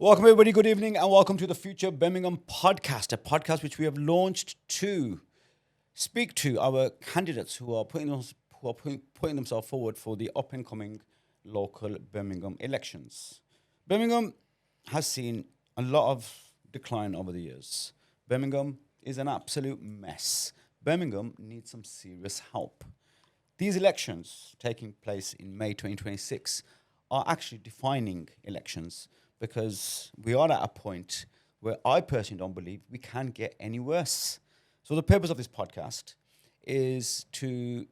Welcome, everybody. Good evening, and welcome to the Future Birmingham Podcast, a podcast which we have launched to speak to our candidates who are putting themselves forward for the up and coming local Birmingham elections. Birmingham has seen a lot of decline over the years. Birmingham is an absolute mess. Birmingham needs some serious help. These elections taking place in May 2026 are actually defining elections because we are at a point where I personally don't believe we can get any worse. So the purpose of this podcast is to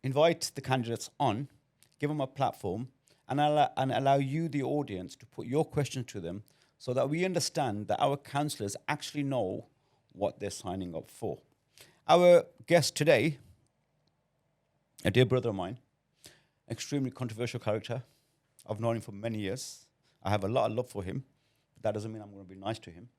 invite the candidates on, give them a platform, and allow you, the audience, to put your questions to them so that we understand that our councillors actually know what they're signing up for. Our guest today, a dear brother of mine, extremely controversial character. I've known him for many years. I have a lot of love for him, but that doesn't mean I'm going to be nice to him.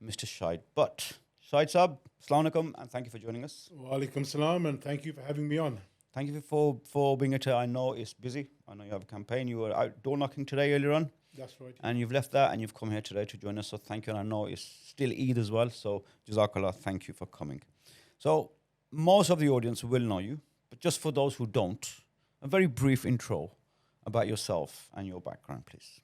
Mr. Shahid Butt. Shahid Sab, Assalamu alaikum, and thank you for joining us. Wa alaikum salam, and thank you for having me on. Thank you for being here. I know it's busy. I know you have a campaign. You were out door knocking today earlier on. That's right. And you've left that and you've come here today to join us. So thank you. And I know it's still Eid as well. So Jazakallah, thank you for coming. So most of the audience will know you, but just for those who don't, a very brief intro about yourself and your background, please.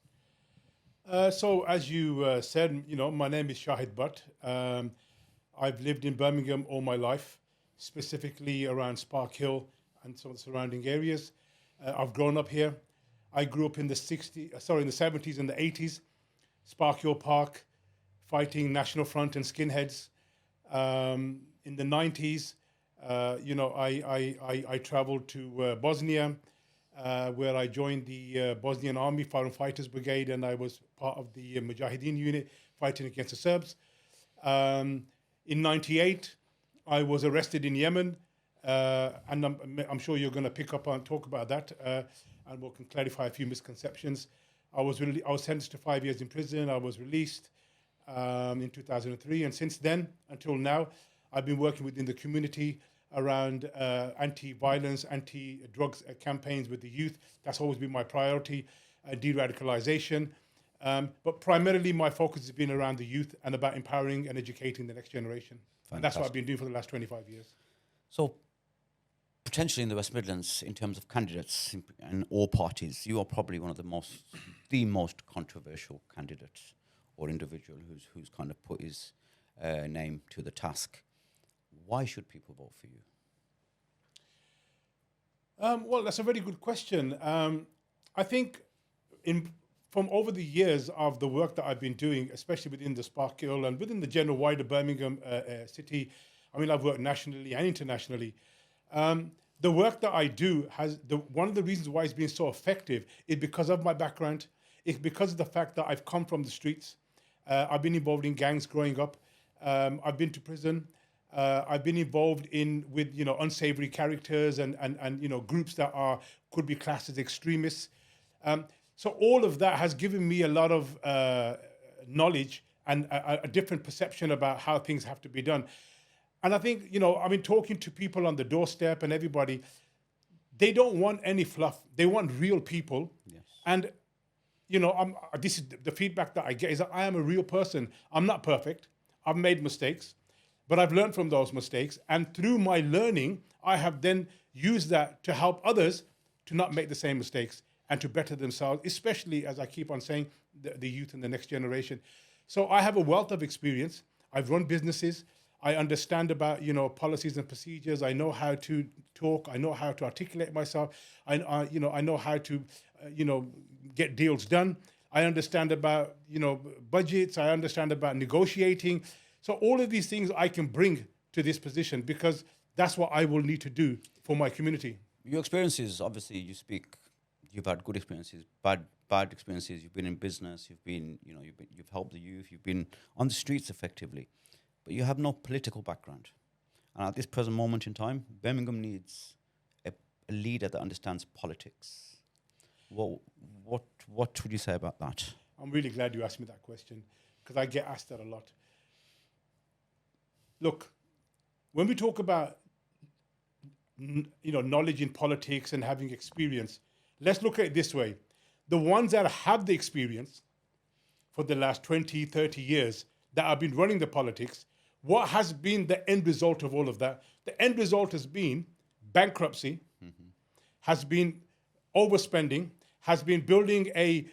So as you said, my name is Shahid Butt. I've lived in Birmingham all my life, specifically around Sparkhill and some of the surrounding areas. I've grown up here. I grew up in the 70s and the 80s, Sparkhill Park, fighting National Front and skinheads. In the 90s, I traveled to Bosnia, where I joined the Bosnian Army Foreign Fighters Brigade, and I was part of the Mujahideen unit fighting against the Serbs. In 98, I was arrested in Yemen, and I'm sure you're going to pick up and talk about that, and we can clarify a few misconceptions. I was sentenced to 5 years in prison. I was released in 2003, and since then until now, I've been working within the community around anti-violence, anti-drugs campaigns with the youth. That's always been my priority, de-radicalization. But primarily my focus has been around the youth and about empowering and educating the next generation. And that's what I've been doing for the last 25 years. So potentially in the West Midlands, in terms of candidates and all parties, you are probably one of the most controversial candidates or individual who's kind of put his name to the task. Why should people vote for you? Well, that's a very good question. I think from over the years of the work that I've been doing, especially within the Sparkhill and within the general wider Birmingham city, I mean, I've worked nationally and internationally. The work that I do one of the reasons why it's been so effective is because of my background. It's because of the fact that I've come from the streets. I've been involved in gangs growing up. I've been to prison. I've been involved with unsavory characters and groups that could be classed as extremists. So all of that has given me a lot of knowledge and a different perception about how things have to be done. And I think, I mean, talking to people on the doorstep and everybody, they don't want any fluff. They want real people. Yes. And, this is the feedback that I get is that I am a real person. I'm not perfect. I've made mistakes, but I've learned from those mistakes. And through my learning, I have then used that to help others to not make the same mistakes and to better themselves, especially, as I keep on saying, the youth and the next generation. So I have a wealth of experience. I've run businesses. I understand about, policies and procedures. I know how to talk. I know how to articulate myself. I know how to, get deals done. I understand about, budgets. I understand about negotiating. So all of these things I can bring to this position because that's what I will need to do for my community. Your experiences, obviously, you've had good experiences, bad experiences. You've been in business. You've helped the youth. You've been on the streets effectively, but you have no political background. And at this present moment in time, Birmingham needs a leader that understands politics. What would you say about that? I'm really glad you asked me that question because I get asked that a lot. Look, when we talk about knowledge in politics and having experience, let's look at it this way. The ones that have the experience, for the last 20, 30 years that I've been running the politics, what has been the end result of all of that? The end result has been bankruptcy, has been overspending, has been building a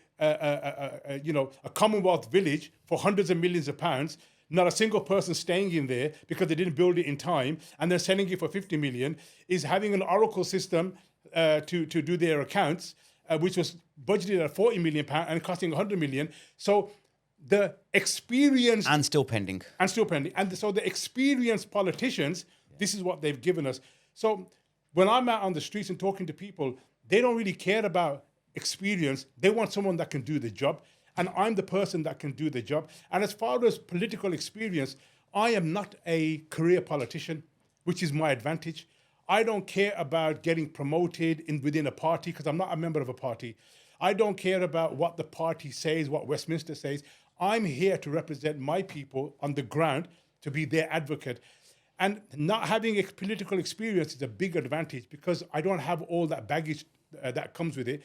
Commonwealth village for hundreds of millions of pounds, not a single person staying in there because they didn't build it in time, and they're selling it for 50 million, is having an Oracle system to do their accounts, which was budgeted at 40 million pounds and costing 100 million. So the experienced... And still pending. And so the experienced politicians, this is what they've given us. So when I'm out on the streets and talking to people, they don't really care about experience. They want someone that can do the job. And I'm the person that can do the job. And as far as political experience, I am not a career politician, which is my advantage. I don't care about getting promoted within a party because I'm not a member of a party. I don't care about what the party says, what Westminster says. I'm here to represent my people on the ground, to be their advocate. And not having a political experience is a big advantage because I don't have all that baggage that comes with it.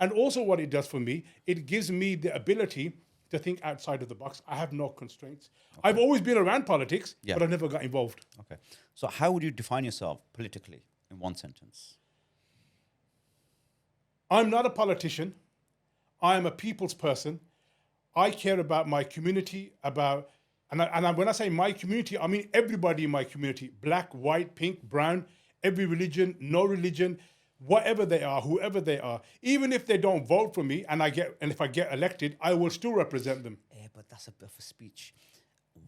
And also what it does for me, it gives me the ability to think outside of the box. I have no constraints. Okay. I've always been around politics, but I never got involved. Okay. So how would you define yourself politically in one sentence? I'm not a politician. I am a people's person. I care about my community, when I say my community, I mean everybody in my community, black, white, pink, brown, every religion, no religion, whatever they are, whoever they are. Even if they don't vote for me and if I get elected, I will still represent them. Yeah, but that's a bit of a speech.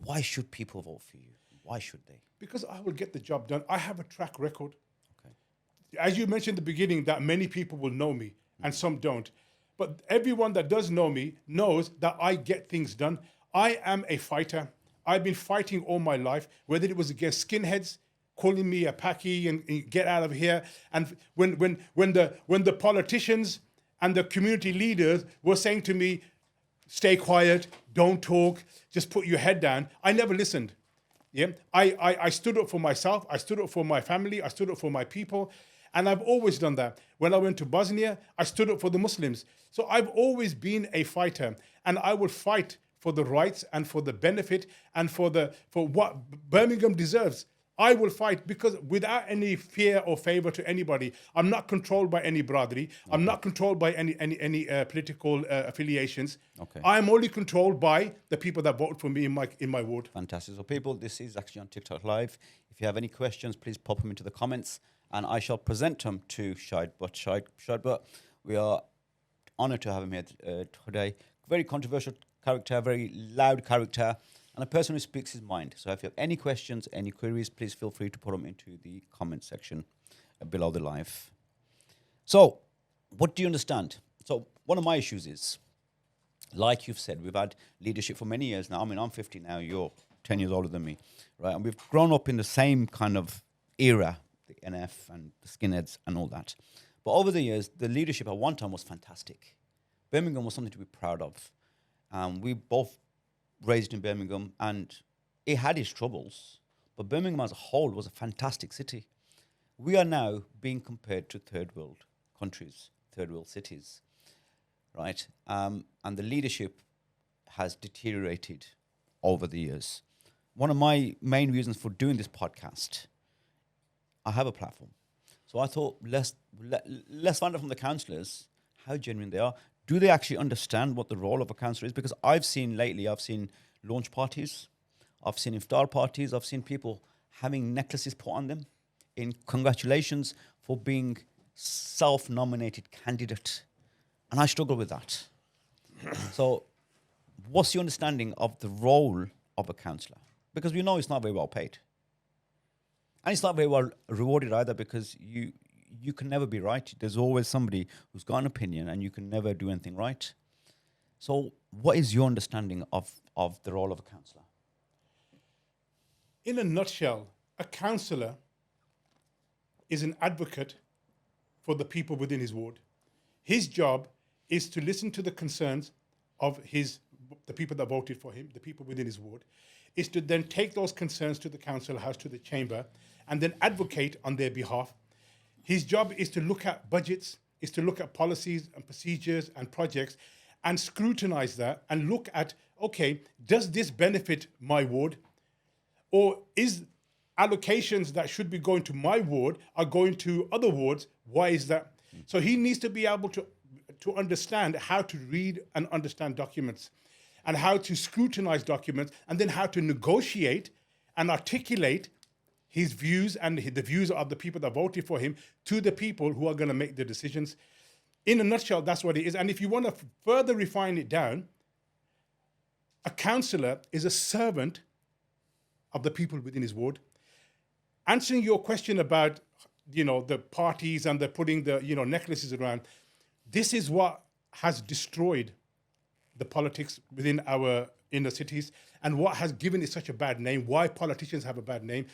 Why should people vote for you? Why should they? Because I will get the job done. I have a track record. Okay. As you mentioned in the beginning, that many people will know me and some don't. But everyone that does know me knows that I get things done. I am a fighter. I've been fighting all my life, whether it was against skinheads, calling me a Paki and get out of here. And when the politicians and the community leaders were saying to me, stay quiet, don't talk, just put your head down, I never listened. Yeah, I stood up for myself, I stood up for my family, I stood up for my people, and I've always done that. When I went to Bosnia, I stood up for the Muslims. So I've always been a fighter, and I will fight for the rights and for the benefit and for what Birmingham deserves. I will fight because without any fear or favor to anybody. I'm not controlled by any brotherly. Okay. I'm not controlled by any political affiliations. Okay. I'm only controlled by the people that vote for me in my ward. Fantastic. So people, this is actually on TikTok Live. If you have any questions, please pop them into the comments and I shall present them to Shahid Butt. Shahid Butt, we are honored to have him here today. Very controversial character, very loud character, and a person who speaks his mind. So if you have any questions, any queries, please feel free to put them into the comment section below the live. So what do you understand? So one of my issues is, like you've said, we've had leadership for many years now. I mean, I'm 50 now, you're 10 years older than me, right? And we've grown up in the same kind of era, the NF and the skinheads and all that. But over the years, the leadership at one time was fantastic. Birmingham was something to be proud of. We both raised in Birmingham, and it had its troubles, but Birmingham as a whole was a fantastic city. We are now being compared to third world countries, third world cities, right? And the leadership has deteriorated over the years. One of my main reasons for doing this podcast, I have a platform. So I thought, let's find out from the councillors how genuine they are. Do they actually understand what the role of a councillor is? Because I've seen launch parties, I've seen iftar parties, I've seen people having necklaces put on them in congratulations for being self-nominated candidate. And I struggle with that. So what's your understanding of the role of a councillor? Because we know it's not very well paid. And it's not very well rewarded either, because you can never be right. There's always somebody who's got an opinion and you can never do anything right. So what is your understanding of the role of a councillor? In a nutshell, a councillor is an advocate for the people within his ward. His job is to listen to the concerns of the people that voted for him, the people within his ward, is to then take those concerns to the council house, to the chamber, and then advocate on their behalf. His job is to look at budgets, is to look at policies and procedures and projects, and scrutinize that and look at, okay, does this benefit my ward? Or is allocations that should be going to my ward are going to other wards? Why is that? So he needs to be able to understand how to read and understand documents and how to scrutinize documents and then how to negotiate and articulate his views and the views of the people that voted for him to the people who are going to make the decisions. In a nutshell, that's what it is. And if you want to further refine it down, a councillor is a servant of the people within his ward. Answering your question about, the parties and they're putting the, necklaces around, this is what has destroyed the politics within our inner cities and what has given it such a bad name, why politicians have a bad name.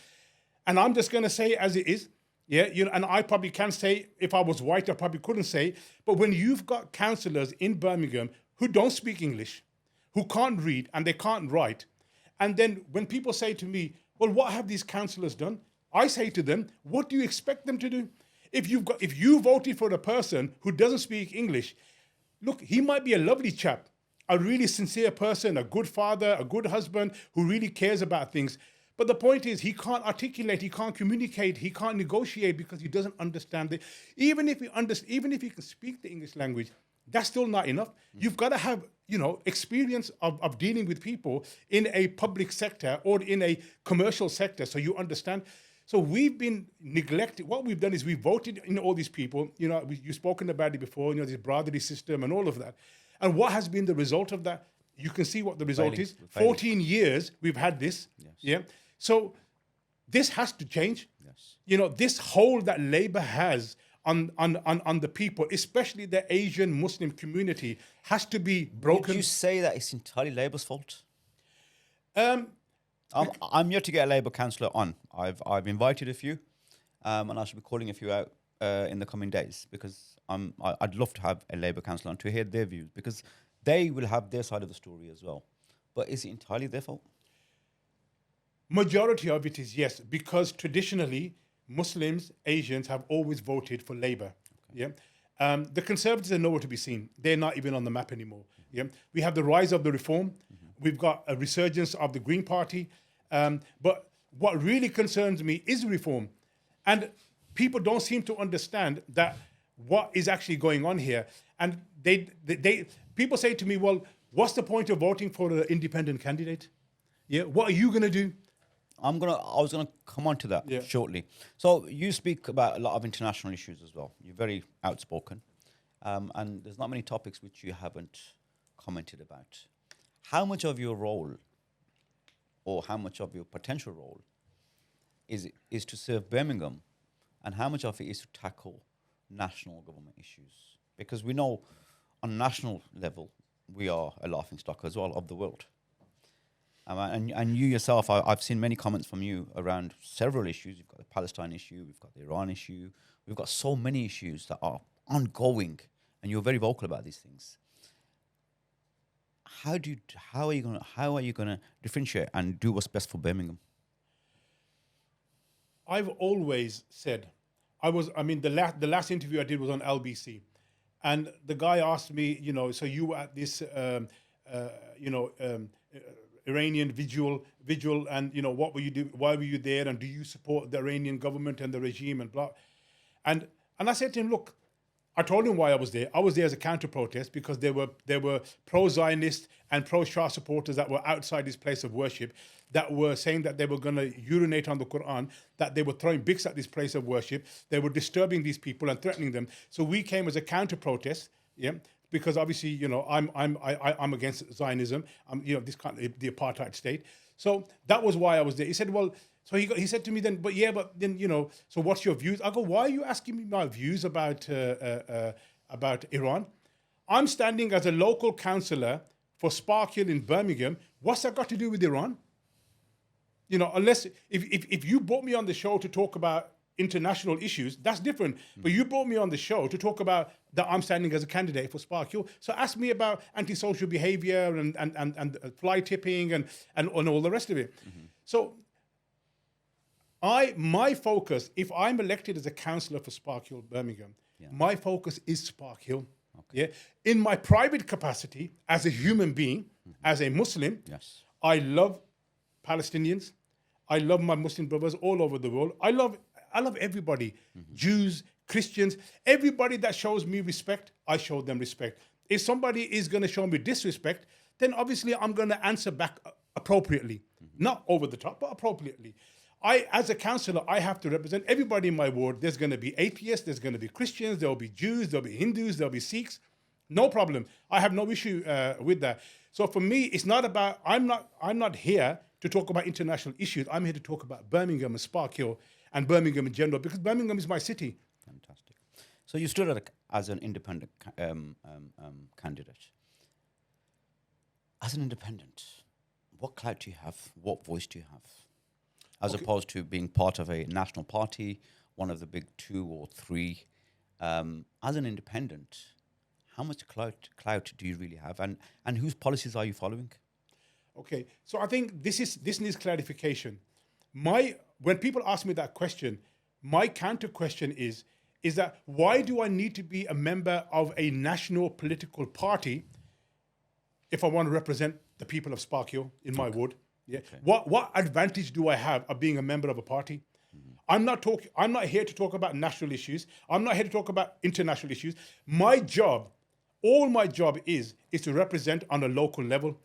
And I'm just going to say it as it is. Yeah, and I probably can say, if I was white, I probably couldn't say. But when you've got councillors in Birmingham who don't speak English, who can't read and they can't write, and then when people say to me, well, what have these councillors done? I say to them, what do you expect them to do? If you voted for a person who doesn't speak English, look, he might be a lovely chap, a really sincere person, a good father, a good husband who really cares about things. But the point is, he can't articulate, he can't communicate, he can't negotiate because he doesn't understand it. Even if he can speak the English language, that's still not enough. You've got to have, experience of dealing with people in a public sector or in a commercial sector, so you understand. So we've been neglected. What we've done is we've voted in all these people. You've spoken about it before. This brotherly system and all of that. And what has been the result of that? You can see what the result is. 14 years we've had this. Yes. Yeah. So this has to change. Yes. This hold that Labour has on the people, especially the Asian Muslim community, has to be broken. Would you say that it's entirely Labour's fault? I'm yet to get a Labour councillor on. I've invited a few, and I should be calling a few out in the coming days because I'd love to have a Labour councillor on to hear their views because they will have their side of the story as well. But is it entirely their fault? Majority of it is yes, because traditionally Muslims, Asians have always voted for Labour. Okay. Yeah, the Conservatives are nowhere to be seen. They're not even on the map anymore. Yeah, we have the rise of the Reform. We've got a resurgence of the Green Party. But what really concerns me is reform, and people don't seem to understand that what is actually going on here. And people say to me, well, what's the point of voting for an independent candidate? Yeah, what are you going to do? I was gonna come on to that shortly. So you speak about a lot of international issues as well. You're very outspoken, and there's not many topics which you haven't commented about. How much of your role, or how much of your potential role, is to serve Birmingham, and how much of it is to tackle national government issues? Because we know, on a national level, we are a laughingstock as well of the world. And you yourself, I've seen many comments from you around several issues. You've got the Palestine issue, we've got the Iran issue, we've got so many issues that are ongoing, and you're very vocal about these things. How are you gonna differentiate and do what's best for Birmingham? I've always said, the last interview I did was on LBC, and the guy asked me, so you were at this, Iranian vigil, and what were you doing? Why were you there? And do you support the Iranian government and the regime and blah? And I said to him, look, I told him why I was there. I was there as a counter-protest because there were pro-Zionist and pro-Shah supporters that were outside this place of worship that were saying that they were going to urinate on the Quran, that they were throwing bricks at this place of worship. They were disturbing these people and threatening them. So we came as a counter-protest, because obviously, I'm against Zionism. This kind of the apartheid state. So that was why I was there. He said, well, so he said to me then, so what's your views? I go, why are you asking me my views about Iran? I'm standing as a local councillor for Sparkhill in Birmingham. What's that got to do with Iran? Unless if you brought me on the show to talk about international issues, that's different. But you brought me on the show to talk about that I'm standing as a candidate for Sparkhill. So ask me about antisocial behaviour and fly tipping and all the rest of it. So my focus, if I'm elected as a councillor for Sparkhill, Birmingham, my focus is Sparkhill. Yeah. In my private capacity, as a human being, as a Muslim, Yes. I love Palestinians. I love my Muslim brothers all over the world. I love everybody, Jews, Christians, everybody that shows me respect, I show them respect. If somebody is going to show me disrespect, then obviously I'm going to answer back appropriately, not over the top, but appropriately. As a councillor, I have to represent everybody in my ward. There's going to be atheists, there's going to be Christians, there'll be Jews, there'll be Hindus, there'll be Sikhs. No problem. I have no issue with that. So for me, it's not about. I'm not here to talk about international issues. I'm here to talk about Birmingham and Sparkhill and Birmingham in general, because Birmingham is my city. Fantastic. So you stood as an independent candidate. As an independent, what clout do you have? What voice do you have? As opposed to being part of a national party, one of the big 2 or 3. As an independent, how much clout do you really have? And whose policies are you following? Okay, so I think this needs clarification. When people ask me that question, my counter question is that why do I need to be a member of a national political party if I want to represent the people of Sparkhill in my ward? Yeah. Okay. What advantage do I have of being a member of a party? I'm not here to talk about national issues. I'm not here to talk about international issues. All my job is to represent on a local level.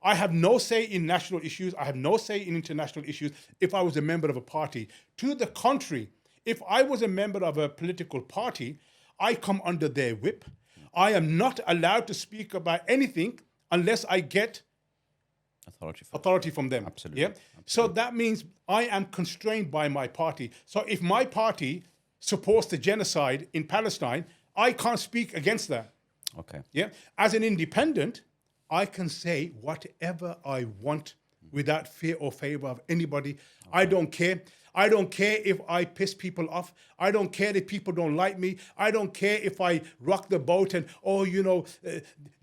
I have no say in national issues. I have no say in international issues if I was a member of a party. To the contrary, if I was a member of a political party, I come under their whip. I am not allowed to speak about anything unless I get authority from them. Absolutely. Yeah. Absolutely. So that means I am constrained by my party. So if my party supports the genocide in Palestine, I can't speak against that. Okay. Yeah. As an independent, I can say whatever I want without fear or favor of anybody. Okay. I don't care. I don't care if I piss people off. I don't care if people don't like me. I don't care if I rock the boat and,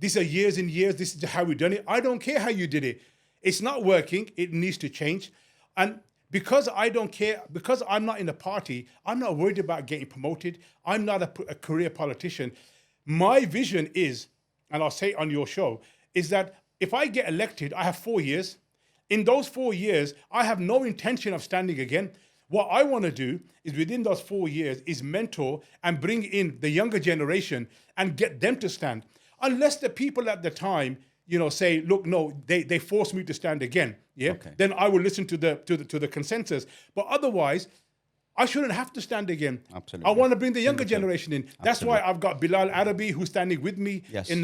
these are years and years, this is how we done it. I don't care how you did it. It's not working. It needs to change. And because I don't care, because I'm not in a party, I'm not worried about getting promoted. I'm not a career politician. My vision is, and I'll say it on your show, is that if I get elected, I have 4 years. In those 4 years, I have no intention of standing again. What I want to do is within those 4 years is mentor and bring in the younger generation and get them to stand. Unless the people at the time, say, look, no, they forced me to stand again. Yeah. Okay. Then I will listen to the consensus. But otherwise, I shouldn't have to stand again. Absolutely. I want to bring the younger generation in. That's why I've got Bilal Arabi who's standing with me in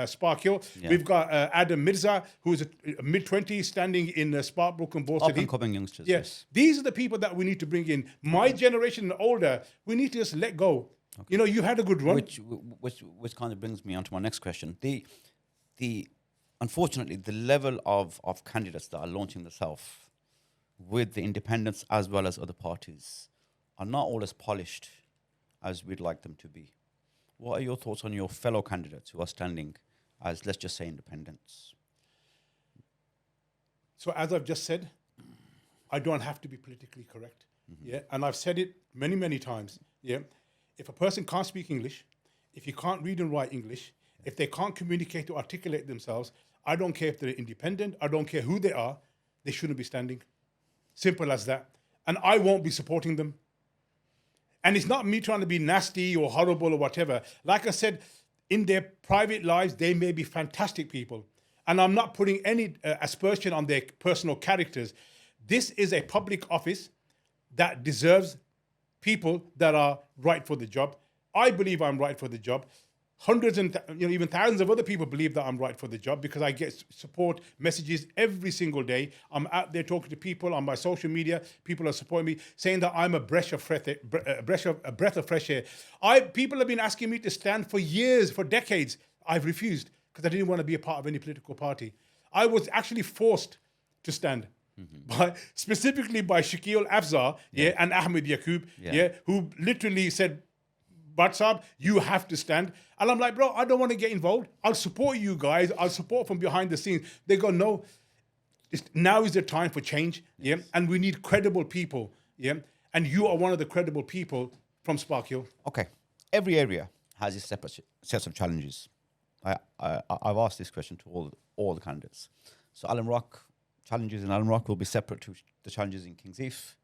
Sparkhill. Yeah. We've got Adam Mirza who's mid-20s standing in Sparkbrook and Ball City. Up and coming youngsters. Yes. These are the people that we need to bring in. My generation and older, we need to just let go. Okay. You had a good run. Which kind of brings me on to my next question. Unfortunately, the level of candidates that are launching themselves with the independents as well as other parties are not all as polished as we'd like them to be. What are your thoughts on your fellow candidates who are standing as, let's just say, independents? So as I've just said, I don't have to be politically correct. Mm-hmm. Yeah, and I've said it many, many times. Yeah, if a person can't speak English, if you can't read and write English, if they can't communicate or articulate themselves, I don't care if they're independent, I don't care who they are, they shouldn't be standing. Simple as that. And I won't be supporting them. And it's not me trying to be nasty or horrible or whatever. Like I said, in their private lives, they may be fantastic people. And I'm not putting any aspersion on their personal characters. This is a public office that deserves people that are right for the job. I believe I'm right for the job. Hundreds and even thousands of other people believe that I'm right for the job because I get support messages every single day. I'm out there talking to people on my social media. People are supporting me, saying that I'm a breath of fresh air. People have been asking me to stand for years, for decades. I've refused because I didn't want to be a part of any political party. I was actually forced to stand. Mm-hmm. Specifically by Shakil Afzar and Ahmed Yaqub, who literally said, Butt Saab, you have to stand. And I'm like, bro, I don't want to get involved. I'll support you guys. I'll support from behind the scenes. They go, no, now is the time for change. Yes. Yeah, and we need credible people. Yeah, and you are one of the credible people from Sparkhill. Okay, every area has its separate sets of challenges. I've asked this question to all the candidates. So challenges in Allen Rock will be separate to the challenges in Kings Heath.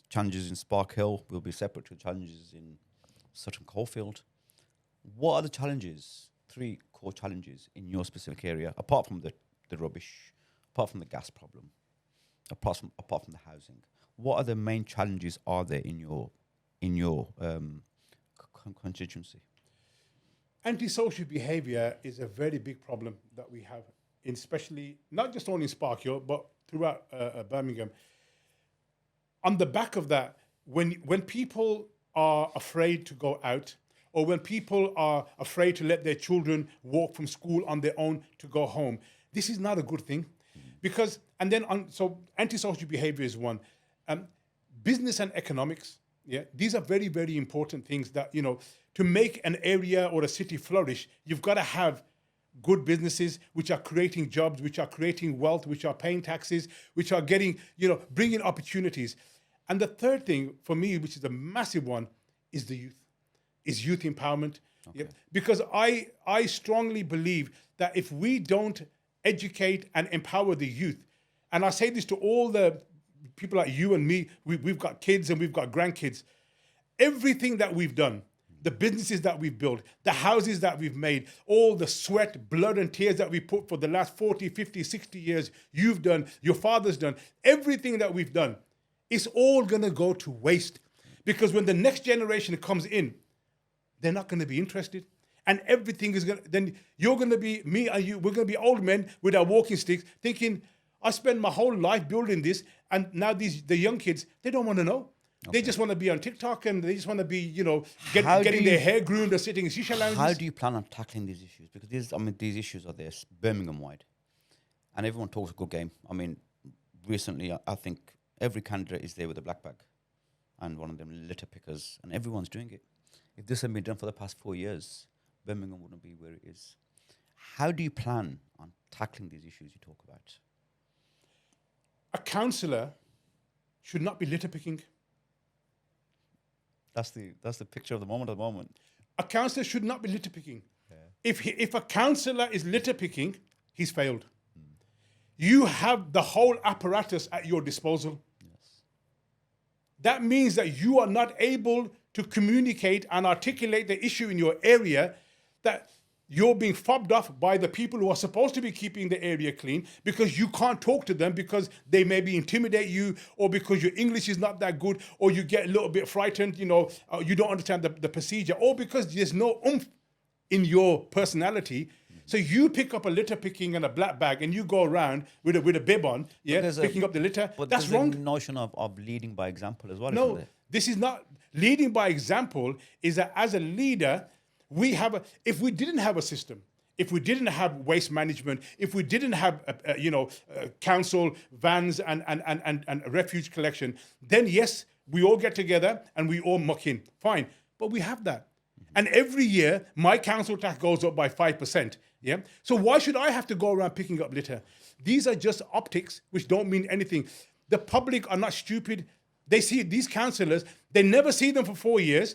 Challenges in Sparkhill will be separate to challenges in Sutton Coldfield. What are the challenges, 3 core challenges in your specific area, apart from the rubbish, apart from the gas problem, apart from the housing? What are the main challenges are there in your constituency? Antisocial behaviour is a very big problem that we have, especially not just only in Sparkhill, but throughout Birmingham. On the back of that, when people are afraid to go out, or when people are afraid to let their children walk from school on their own to go home, this is not a good thing. Because, and then, so antisocial behavior is one. Business and economics, these are very, very important things that, to make an area or a city flourish, you've got to have good businesses which are creating jobs, which are creating wealth, which are paying taxes, which are getting, bringing opportunities. And the third thing for me, which is a massive one, is the youth, is youth empowerment. Okay. Because I strongly believe that if we don't educate and empower the youth, and I say this to all the people like you and me, we've got kids and we've got grandkids, everything that we've done, the businesses that we've built, the houses that we've made, all the sweat, blood and tears that we put for the last 40, 50, 60 years, you've done, your father's done, everything that we've done, it's all going to go to waste. Because when the next generation comes in, they're not going to be interested. And everything is going to, then you're going to be, me and you, we're going to be old men with our walking sticks thinking, I spent my whole life building this, and now the young kids, they don't want to know. Okay. They just want to be on TikTok and they just want to be, getting their hair groomed or sitting in shisha lounges. How do you plan on tackling these issues? Because these issues are there Birmingham-wide. And everyone talks a good game. Recently, I think every candidate is there with a black bag and one of them litter pickers, and everyone's doing it. If this had been done for the past 4 years, Birmingham wouldn't be where it is. How do you plan on tackling these issues you talk about? A councillor should not be litter picking. That's the picture of the moment at the moment. A councillor should not be litter picking. Yeah. If a councillor is litter picking, he's failed. You have the whole apparatus at your disposal. Yes. That means that you are not able to communicate and articulate the issue in your area, that you're being fobbed off by the people who are supposed to be keeping the area clean because you can't talk to them because they maybe intimidate you, or because your English is not that good, or you get a little bit frightened, you don't understand the procedure, or because there's no oomph in your personality. So you pick up a litter picking and a black bag and you go around with a bib on, picking up the litter. But that's wrong. There's a notion of leading by example as well. No, this is not leading by example. Is that as a leader, if we didn't have a system, if we didn't have waste management, if we didn't have council vans and refuge collection, then yes, we all get together and we all muck in. Fine, but we have that. And every year, my council tax goes up by 5%. Yeah. So why should I have to go around picking up litter? These are just optics, which don't mean anything. The public are not stupid. They see these councillors, they never see them for 4 years.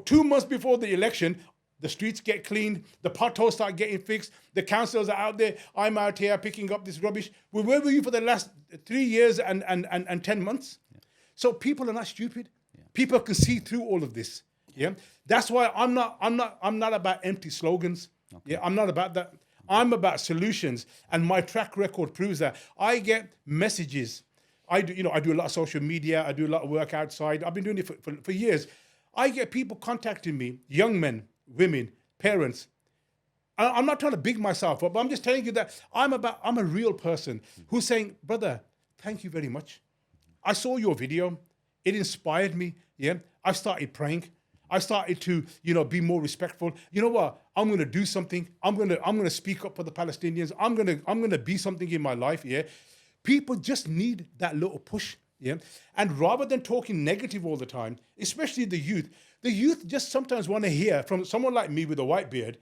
2 months before the election, the streets get cleaned, the potholes start getting fixed, the councillors are out there, I'm out here picking up this rubbish. Well, where were you for the last 3 years and 10 months? Yeah. So people are not stupid. Yeah. People can see through all of this. Yeah. That's why I'm not about empty slogans. Okay. Yeah, I'm not about that. I'm about solutions, and my track record proves that. I get messages. I do a lot of social media. I do a lot of work outside. I've been doing it for years. I get people contacting me, young men, women, parents. I'm not trying to big myself up, but I'm just telling you that I'm a real person who's saying, brother, thank you very much. I saw your video. It inspired me. Yeah, I started praying. I started to, be more respectful. You know what? I'm going to do something. I'm going to speak up for the Palestinians. I'm going to be something in my life. Yeah, people just need that little push. Yeah, and rather than talking negative all the time, especially the youth just sometimes want to hear from someone like me with a white beard.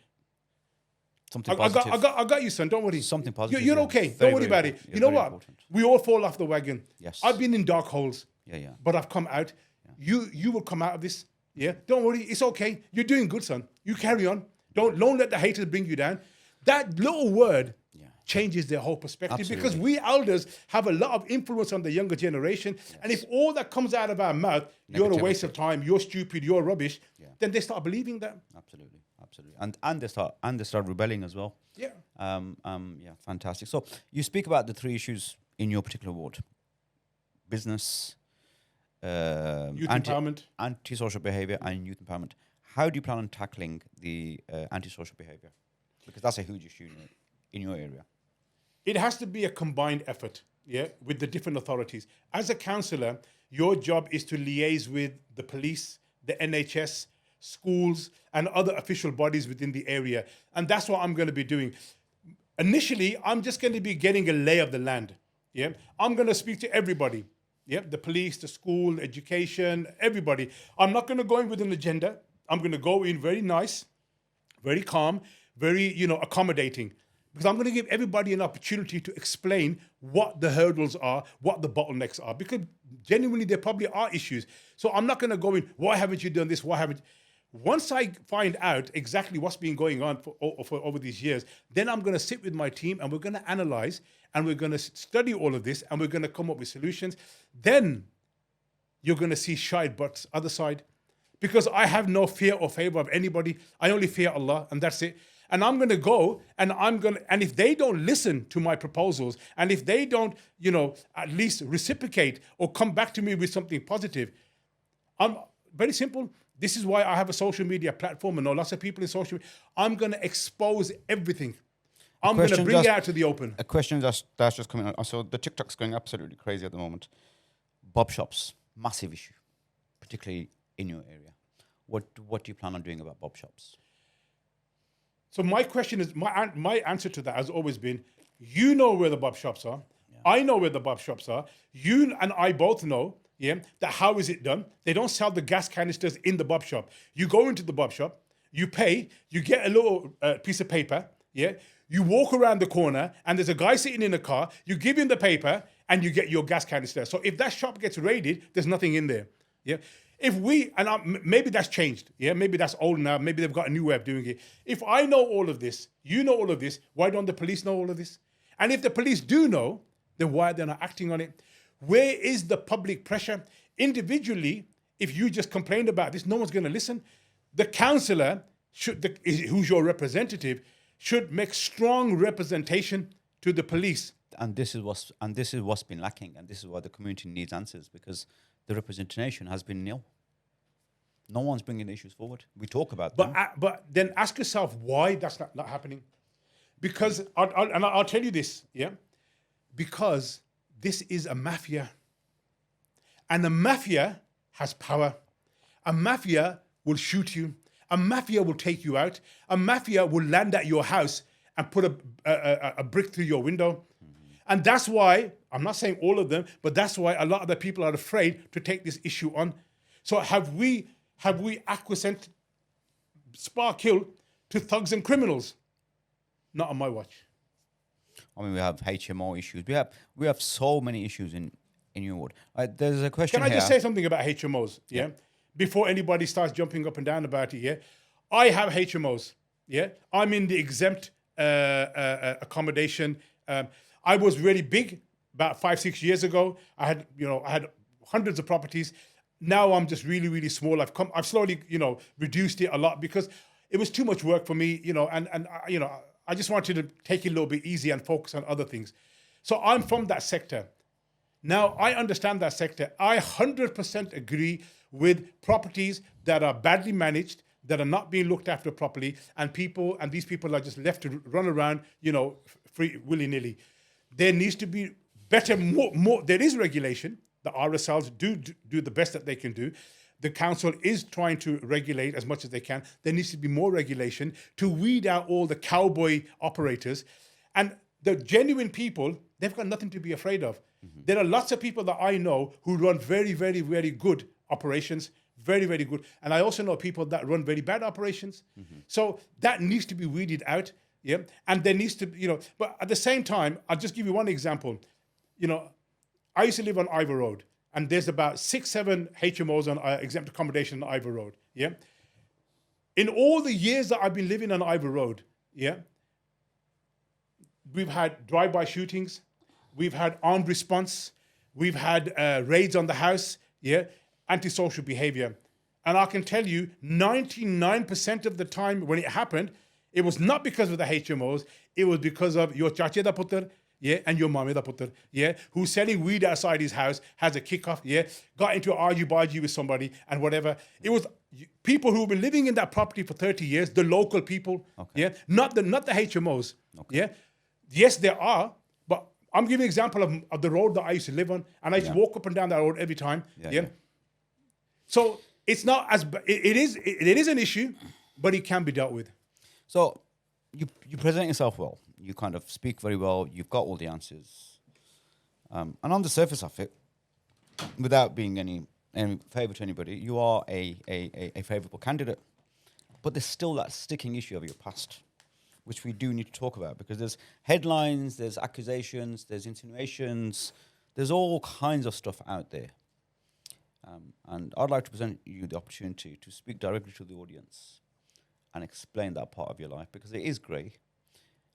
Something positive. I got you, son. Don't worry. Something positive. You're okay. Don't worry about it. You know what? Important. We all fall off the wagon. Yes. I've been in dark holes. Yeah. But I've come out. Yeah. You will come out of this. Yeah, don't worry, it's okay. You're doing good, son. You carry on. Don't let the haters bring you down. That little word changes their whole perspective because we elders have a lot of influence on the younger generation. And if all that comes out of our mouth, you're a waste of time, you're stupid, you're rubbish, then they start believing that. Absolutely. And they start rebelling as well. Yeah. Fantastic. So you speak about the 3 issues in your particular ward: business, Youth empowerment, antisocial behaviour, and youth empowerment. How do you plan on tackling the antisocial behaviour? Because that's a huge issue in your area. It has to be a combined effort, with the different authorities. As a councillor, your job is to liaise with the police, the NHS, schools, and other official bodies within the area. And that's what I'm going to be doing. Initially, I'm just going to be getting a lay of the land. Yeah, I'm going to speak to everybody. Yeah, the police, the school, education, everybody. I'm not going to go in with an agenda. I'm going to go in very nice, very calm, very, accommodating. Because I'm going to give everybody an opportunity to explain what the hurdles are, what the bottlenecks are. Because genuinely, there probably are issues. So I'm not going to go in, why haven't you done this? Why haven't you? Once I find out exactly what's been going on for over these years, then I'm going to sit with my team and we're going to analyze and we're going to study all of this and we're going to come up with solutions. Then you're going to see Shahid Butt's other side. Because I have no fear or favor of anybody. I only fear Allah, and that's it. And I'm going to go, and and if they don't listen to my proposals, and if they don't, at least reciprocate or come back to me with something positive, I'm very simple. This is why I have a social media platform and know lots of people in social media. I'm going to expose everything. I'm going to bring it out to the open. A question that's just coming out. So the TikTok's going absolutely crazy at the moment. Bob shops, massive issue, particularly in your area. What do you plan on doing about bob shops? So my question is, my answer to that has always been, you know where the bob shops are. Yeah. I know where the bob shops are. You and I both know, that how is it done? They don't sell the gas canisters in the bob shop. You go into the bob shop, you pay, you get a little piece of paper, you walk around the corner and there's a guy sitting in a car, you give him the paper and you get your gas canister. So if that shop gets raided, there's nothing in there. Yeah. If we, maybe that's changed. Yeah. Maybe that's old now. Maybe they've got a new way of doing it. If I know all of this, you know all of this, why don't the police know all of this? And if the police do know, then why are they not acting on it? Where is the public pressure? Individually, if you just complain about this, no one's going to listen. The councillor, who's your representative, should make strong representation to the police. And this is what's been lacking, and this is why the community needs answers, because the representation has been nil. No one's bringing the issues forward. We talk about them. But then ask yourself why that's not happening. Because, I'll tell you this, because this is a mafia. And a mafia has power. A mafia will shoot you. A mafia will take you out. A mafia will land at your house and put a brick through your window. And that's why, I'm not saying all of them, but that's why a lot of the people are afraid to take this issue on. So have we acquiesced Sparkhill to thugs and criminals? Not on my watch. I mean, we have HMO issues. We have so many issues in your ward. There's a question. Can I just say something about HMOs? Yeah. Before anybody starts jumping up and down about it. I have HMOs. I'm in the exempt accommodation. I was really big about 5-6 years ago. I had hundreds of properties. Now I'm just really, really small. I've slowly, reduced it a lot because it was too much work for me, I just wanted to take it a little bit easy and focus on other things. So I'm from that sector. Now I understand that sector. I 100% agree with properties that are badly managed, that are not being looked after properly, and these people are just left to run around, free willy-nilly. There needs to be better, more. There is regulation. The RSLs do the best that they can do. The council is trying to regulate as much as they can. There needs to be more regulation to weed out all the cowboy operators. And the genuine people, they've got nothing to be afraid of. Mm-hmm. There are lots of people that I know who run very, very, very good operations, very, very good. And I also know people that run very bad operations. Mm-hmm. So that needs to be weeded out. Yeah. And there needs to, but at the same time, I'll just give you one example. I used to live on Ivor Road. and there's about 6-7 HMOs on exempt accommodation on Ivor Road. Yeah. In all the years that I've been living on Ivor Road, yeah, we've had drive-by shootings, we've had armed response, we've had raids on the house, yeah, antisocial behavior. And I can tell you, 99% of the time when it happened, it was not because of the HMOs, it was because of your chache da putter, yeah, and your mame da putter, yeah, who's selling weed outside his house, has a kickoff, yeah, got into an argy-bargy with somebody and whatever. It was people who've been living in that property for 30 years, the local people, yeah, not the HMOs, yeah. Yes, there are, but I'm giving an example of the road that I used to live on, and I used to walk up and down that road every time, yeah. So it's not as, it is an issue, but it can be dealt with. So you present yourself well. You kind of speak very well. You've got all the answers. And on the surface of it, without being any favour to anybody, you are a favourable candidate. But there's still that sticking issue of your past, which we do need to talk about, because there's headlines, there's accusations, there's insinuations, there's all kinds of stuff out there. And I'd like to present you the opportunity to speak directly to the audience and explain that part of your life, because it is grey.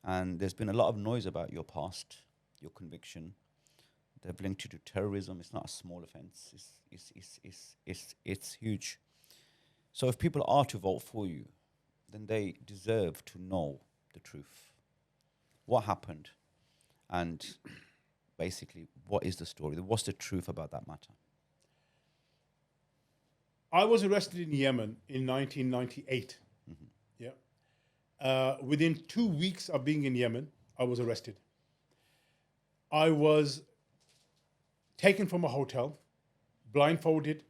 And there's been a lot of noise about your past, your conviction. They've linked you to terrorism. It's not a small offence. It's huge. So if people are to vote for you, then they deserve to know the truth. What happened? And basically, what is the story? What's the truth about that matter? I was arrested in Yemen in 1998. Mm-hmm. Yeah. Within 2 weeks of being in Yemen, I was arrested. I was taken from a hotel, blindfolded,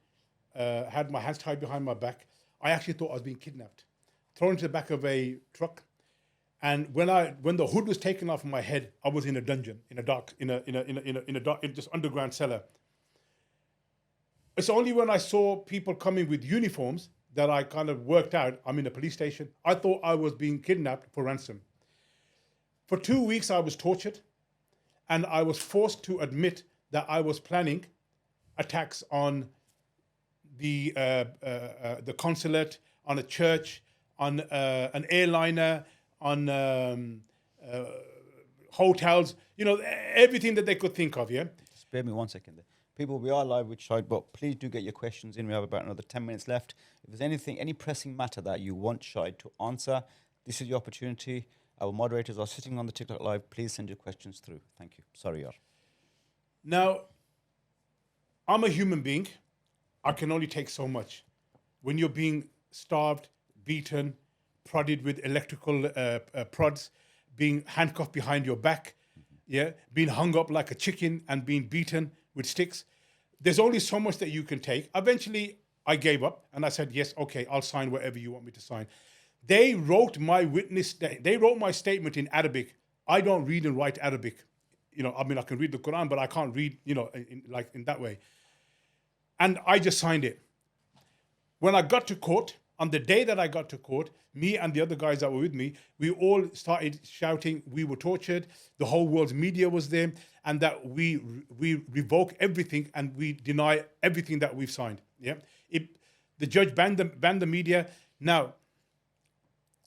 had my hands tied behind my back. I actually thought I was being kidnapped, thrown into the back of a truck. And when the hood was taken off my head, I was in a dungeon, in a just underground cellar. It's only when I saw people coming with uniforms that I kind of worked out I'm in a police station. I thought I was being kidnapped for ransom. For 2 weeks, I was tortured, and I was forced to admit that I was planning attacks on the consulate, on a church, on an airliner, on hotels, everything that they could think of, yeah? Spare me 1 second there. People, we are live with Shahid, but please do get your questions in. We have about another 10 minutes left. If there's any pressing matter that you want Shahid to answer, this is your opportunity. Our moderators are sitting on the TikTok live. Please send your questions through. Thank you. Sorry, Yar. Now, I'm a human being. I can only take so much. When you're being starved, beaten, prodded with electrical prods, being handcuffed behind your back, yeah, being hung up like a chicken and being beaten with sticks, there's only so much that you can take. Eventually, I gave up and I said, yes, okay, I'll sign whatever you want me to sign. They wrote my statement in Arabic. I don't read and write Arabic. I can read the Quran, but I can't read, in that way. And I just signed it. When I got to court, on the day that I got to court, me and the other guys that were with me, we all started shouting, we were tortured, the whole world's media was there, and that we revoke everything and we deny everything that we've signed. Yeah, the judge banned the media. Now,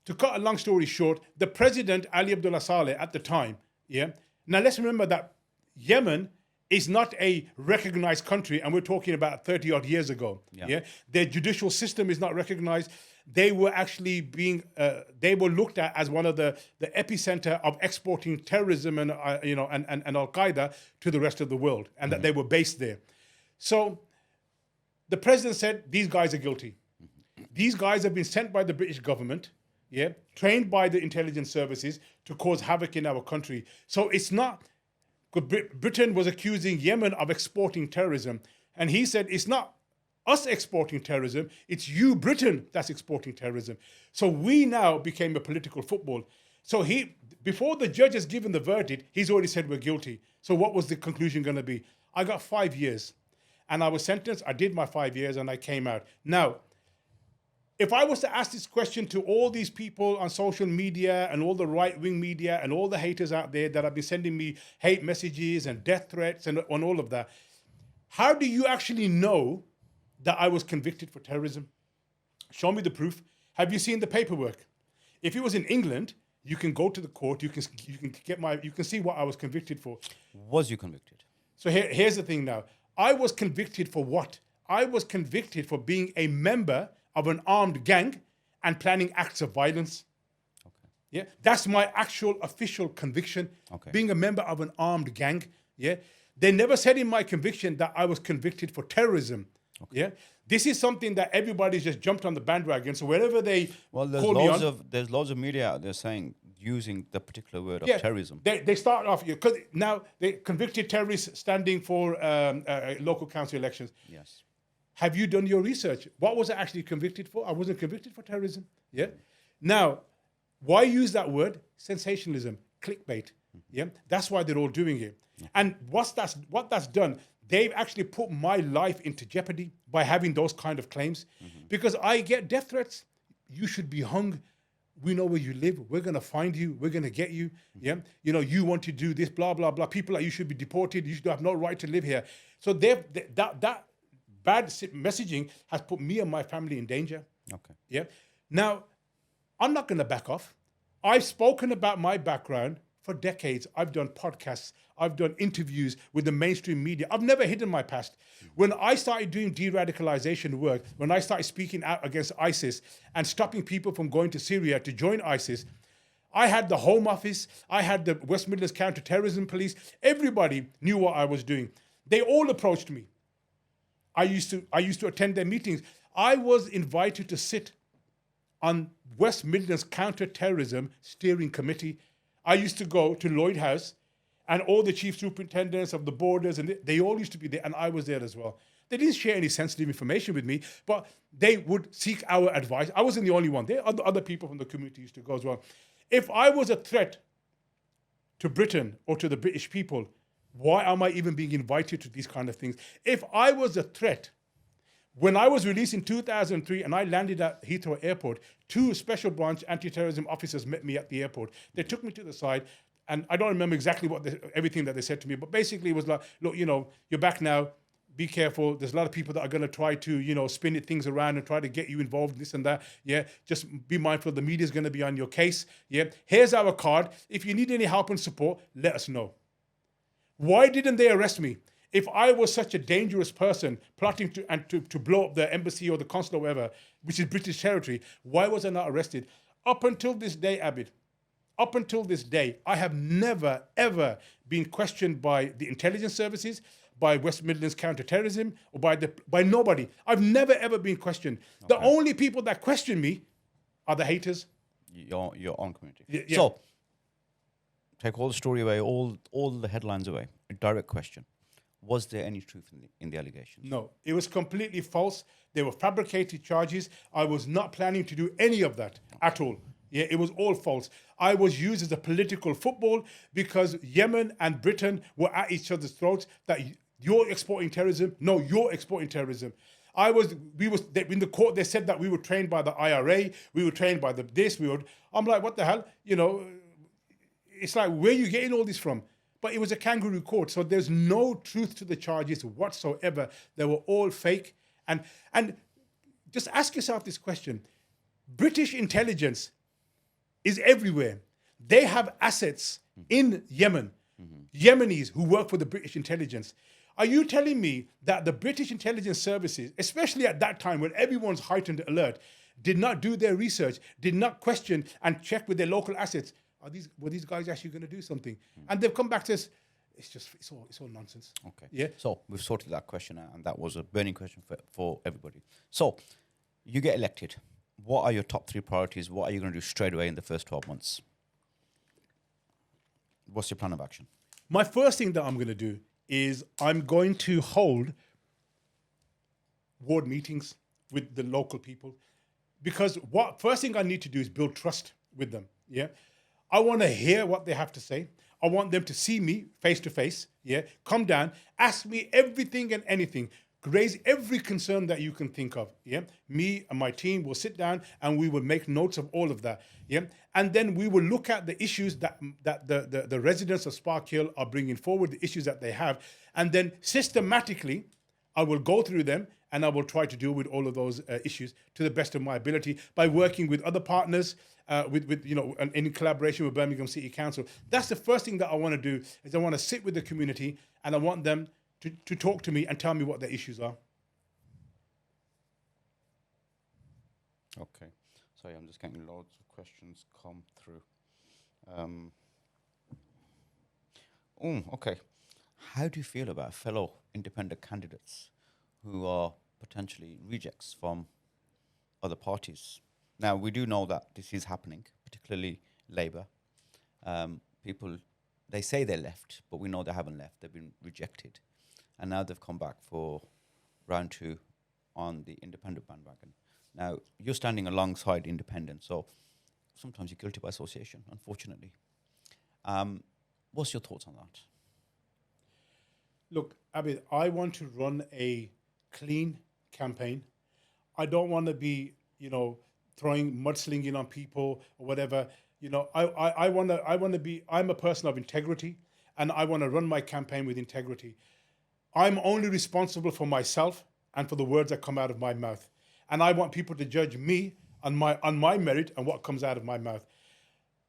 to cut a long story short, the president, Ali Abdullah Saleh, at the time, yeah. Now let's remember that Yemen is not a recognized country, and we're talking about 30 odd years ago. Yeah. Their judicial system is not recognized. They were actually they were looked at as one of the epicenter of exporting terrorism and Al Qaeda to the rest of the world, and that they were based there. So the president said, these guys are guilty. These guys have been sent by the British government, yeah, trained by the intelligence services to cause havoc in our country. So it's not, Britain was accusing Yemen of exporting terrorism. And he said, it's not us exporting terrorism, it's you, Britain, that's exporting terrorism. So we now became a political football. So before the judge has given the verdict, he's already said we're guilty. So what was the conclusion going to be? I got 5 years and I was sentenced. I did my 5 years and I came out. Now, if I was to ask this question to all these people on social media and all the right-wing media and all the haters out there that have been sending me hate messages and death threats and all of that, How do you actually know that I was convicted for terrorism? Show me the proof. Have you seen the paperwork? If it was in England, you can go to the court. You can see what I was convicted for. Was you convicted? So here's the thing now. I was convicted for what? I was convicted for being a member of an armed gang and planning acts of violence. Okay. Yeah, that's my actual official conviction. Okay. Being a member of an armed gang. Yeah, they never said in my conviction that I was convicted for terrorism. Okay. Yeah, this is something that everybody's just jumped on the bandwagon. So wherever they there's loads of media out there saying using the particular word of terrorism. They start off because now they convicted terrorists standing for local council elections. Yes. Have you done your research? What was I actually convicted for? I wasn't convicted for terrorism. Yeah. Now, why use that word? Sensationalism, clickbait. Yeah. That's why they're all doing it. And what that's done, they've actually put my life into jeopardy by having those kind of claims. Because I get death threats. You should be hung. We know where you live. We're going to find you. We're going to get you. Yeah. You know, you want to do this, blah, blah, blah. People like you should be deported. You should have no right to live here. So that bad messaging has put me and my family in danger. Okay. Yeah. Now, I'm not going to back off. I've spoken about my background for decades. I've done podcasts. I've done interviews with the mainstream media. I've never hidden my past. When I started doing de-radicalization work, when I started speaking out against ISIS and stopping people from going to Syria to join ISIS, I had the Home Office. I had the West Midlands Counter-Terrorism Police. Everybody knew what I was doing. They all approached me. I used to attend their meetings. I was invited to sit on West Midlands Counter-Terrorism Steering Committee. I used to go to Lloyd House and all the chief superintendents of the borders, and they all used to be there, and I was there as well. They didn't share any sensitive information with me, but they would seek our advice. I wasn't the only one. There other people from the community used to go as well. If I was a threat to Britain or to the British people, why am I even being invited to these kind of things? If I was a threat, when I was released in 2003 and I landed at Heathrow Airport, 2 special branch anti-terrorism officers met me at the airport. They took me to the side, and I don't remember exactly everything that they said to me, but basically it was like, look, you're back now. Be careful. There's a lot of people that are going to try to, spin things around and try to get you involved in this and that. Yeah, just be mindful. The media is going to be on your case. Yeah, here's our card. If you need any help and support, let us know. Why didn't they arrest me? If I was such a dangerous person plotting to blow up the embassy or the consulate or whatever, which is British territory, why was I not arrested? Up until this day, Abid, up until this day, I have never, ever been questioned by the intelligence services, by West Midlands Counter-Terrorism, or by nobody. I've never, ever been questioned. Okay. The only people that question me are the haters. Your own community. Yeah. So, take all the story away, all the headlines away. A direct question. Was there any truth in the allegations? No, it was completely false. They were fabricated charges. I was not planning to do any of that at all. Yeah, it was all false. I was used as a political football because Yemen and Britain were at each other's throats that you're exporting terrorism. No, you're exporting terrorism. In the court, they said that we were trained by the IRA. We were trained by I'm like, what the hell? It's like, where are you getting all this from? But it was a kangaroo court, so there's no truth to the charges whatsoever. They were all fake. And just ask yourself this question. British intelligence is everywhere. They have assets in Yemen, Yemenis who work for the British intelligence. Are you telling me that the British intelligence services, especially at that time when everyone's heightened alert, did not do their research, did not question and check with their local assets? Were these guys actually going to do something? And they've come back to us. It's all nonsense. Okay. Yeah. So we've sorted that question out, and that was a burning question for everybody. So you get elected. What are your top 3 priorities? What are you going to do straight away in the first 12 months? What's your plan of action? My first thing that I'm going to do is I'm going to hold ward meetings with the local people, because first thing I need to do is build trust with them. Yeah. I want to hear what they have to say. I want them to see me face to face. Yeah. Come down, ask me everything and anything. Raise every concern that you can think of. Yeah. Me and my team will sit down and we will make notes of all of that. Yeah. And then we will look at the issues that the residents of Sparkhill are bringing forward, the issues that they have, and then systematically I will go through them and I will try to deal with all of those issues to the best of my ability by working with other partners, and in collaboration with Birmingham City Council. That's the first thing that I want to do, is I want to sit with the community and I want them to talk to me and tell me what their issues are. Okay. Sorry, I'm just getting loads of questions come through. Okay. How do you feel about fellow independent candidates who are potentially rejects from other parties? Now, we do know that this is happening, particularly Labour. People, they say they left, but we know they haven't left. They've been rejected. And now they've come back for round 2 on the independent bandwagon. Now, you're standing alongside independents, so sometimes you're guilty by association, unfortunately. What's your thoughts on that? Look, Abid, I want to run a clean campaign. I don't want to be, throwing mudslinging on people or whatever. I want to be, I'm a person of integrity and I want to run my campaign with integrity. I'm only responsible for myself and for the words that come out of my mouth. And I want people to judge me on my merit and what comes out of my mouth.